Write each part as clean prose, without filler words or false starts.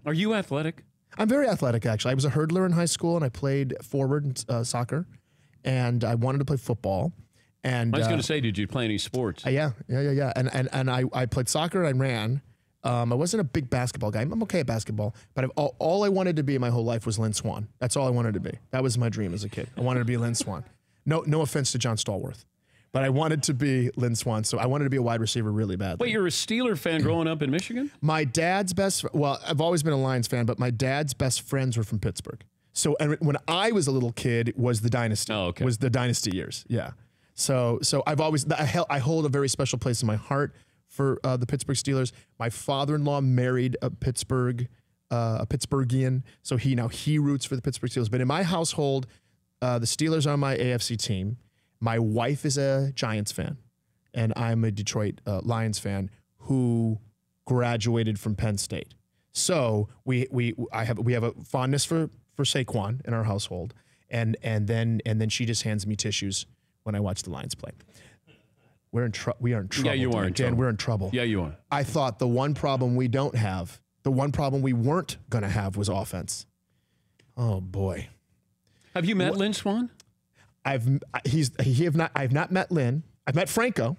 Are you athletic? I'm very athletic, actually. I was a hurdler in high school, and I played forward in soccer, and I wanted to play football. And I was going to say, did you play any sports? Yeah. And I played soccer and I ran. I wasn't a big basketball guy. I'm okay at basketball, but all I wanted to be my whole life was Lynn Swan. That's all I wanted to be. That was my dream as a kid. I wanted to be Lynn Swan. No offense to John Stallworth, but I wanted to be Lynn Swan. So I wanted to be a wide receiver really badly. Wait, you're a Steeler fan growing up in Michigan? My dad's well, I've always been a Lions fan, but my dad's best friends were from Pittsburgh. So and when I was a little kid, was the dynasty. Oh, okay. Was the dynasty years. Yeah. So I've always, I hold a very special place in my heart for the Pittsburgh Steelers. My father-in-law married a Pittsburghian, so he roots for the Pittsburgh Steelers. But in my household, the Steelers are my AFC team. My wife is a Giants fan, and I'm a Detroit Lions fan who graduated from Penn State. So we have a fondness for Saquon in our household, and then she just hands me tissues when I watch the Lions play. We are in trouble. Yeah, you are in Dan, trouble. we're in trouble. Yeah, you are. I thought the one problem we don't have, the one problem we weren't going to have was offense. Oh, boy. Have you met Lynn Swan? I've not met Lynn. I've met Franco,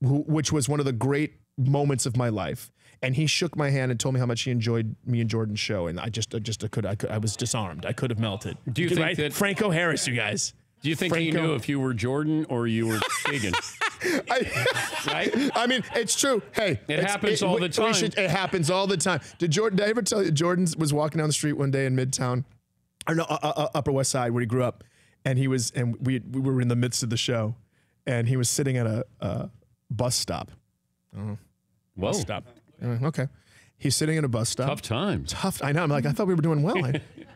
which was one of the great moments of my life. And he shook my hand and told me how much he enjoyed me and Jordan's show. And I was disarmed. I could have melted. Do you think that Franco Harris, you guys? Do you think he knew if you were Jordan or you were Keegan? Right? I mean, it's true. Hey, it happens all the time. It happens all the time. Did I ever tell you Jordan was walking down the street one day in Midtown, or no, Upper West Side, where he grew up, and we were in the midst of the show, and he was sitting at a bus stop. Whoa. Bus stop. Okay. He's sitting in a bus stop. Tough times. I know. I'm like, I thought we were doing well.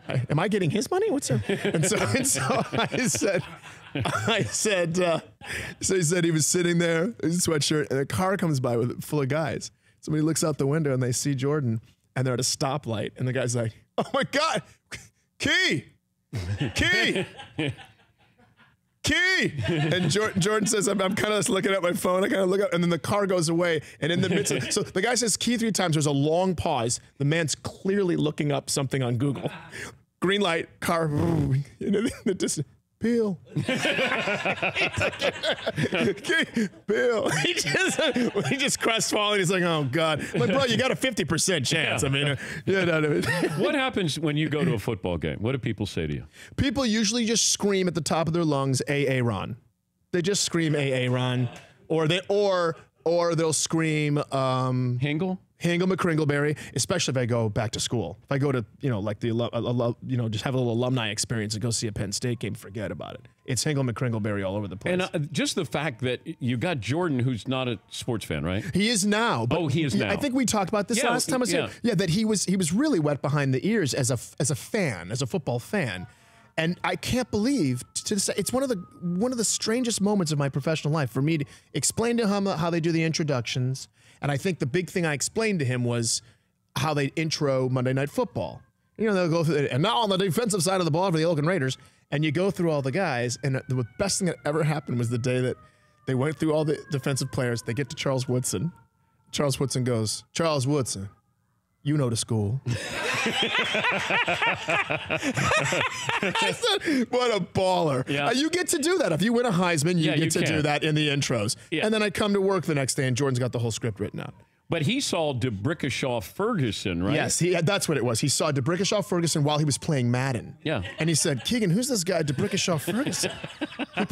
Am I getting his money? What's up? And so he said he was sitting there in a sweatshirt, and a car comes by full of guys. Somebody looks out the window and they see Jordan, and they're at a stoplight, and the guy's like, "Oh my God, Key!" And Jordan says, I'm kind of looking at my phone. I kind of look up, and then the car goes away. And in the midst of so the guy says Key 3 times. There's a long pause. The man's clearly looking up something on Google. Green light, car, in the distance. Peele. Peele. He just crestfallen. He's like, oh God. I'm like, bro, you got a 50% chance. Yeah. What happens when you go to a football game? What do people say to you? People usually just scream at the top of their lungs, AA Ron. They just scream AA Ron. Or they'll scream Hingle? Hingle McCringleberry, especially if I go back to school. If I go to, just have a little alumni experience and go see a Penn State game, forget about it. It's Hingle McCringleberry all over the place. And just the fact that you got Jordan, who's not a sports fan, right? He is now. But he is now. I think we talked about this last time. That he was really wet behind the ears as a fan, as a football fan. And I can't believe it's one of the strangest moments of my professional life for me to explain to him how they do the introductions. And I think the big thing I explained to him was how they intro Monday Night Football. They'll go through and now on the defensive side of the ball for the Oakland Raiders, and you go through all the guys. And the best thing that ever happened was the day that they went through all the defensive players. They get to Charles Woodson. Charles Woodson goes, "Charles Woodson, you know the school." I said, what a baller. Yeah. You get to do that. If you win a Heisman, you get to do that in the intros. Yeah. And then I come to work the next day, and Jordan's got the whole script written out. But he saw DeBrickashaw Ferguson, right? Yes, that's what it was. He saw DeBrickashaw Ferguson while he was playing Madden. Yeah. And he said, Keegan, who's this guy, DeBrickashaw Ferguson?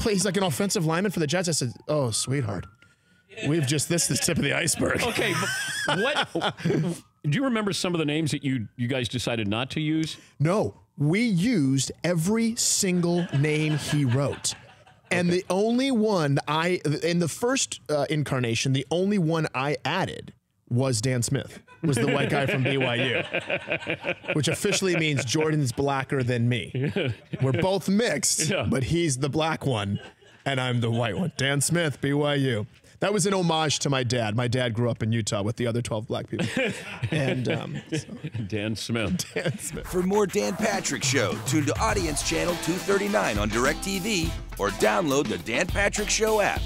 He's like an offensive lineman for the Jets. I said, oh, sweetheart. This is the tip of the iceberg. Okay, but what... Do you remember some of the names that you guys decided not to use? No, we used every single name he wrote. And the only one in the first incarnation, the only one I added was Dan Smith, was the white guy from BYU, which officially means Jordan's blacker than me. We're both mixed, but he's the black one, and I'm the white one. Dan Smith, BYU. That was an homage to my dad. My dad grew up in Utah with the other 12 black people. And Dan Smith. Dan Smith. For more Dan Patrick Show, tune to Audience Channel 239 on DirecTV or download the Dan Patrick Show app.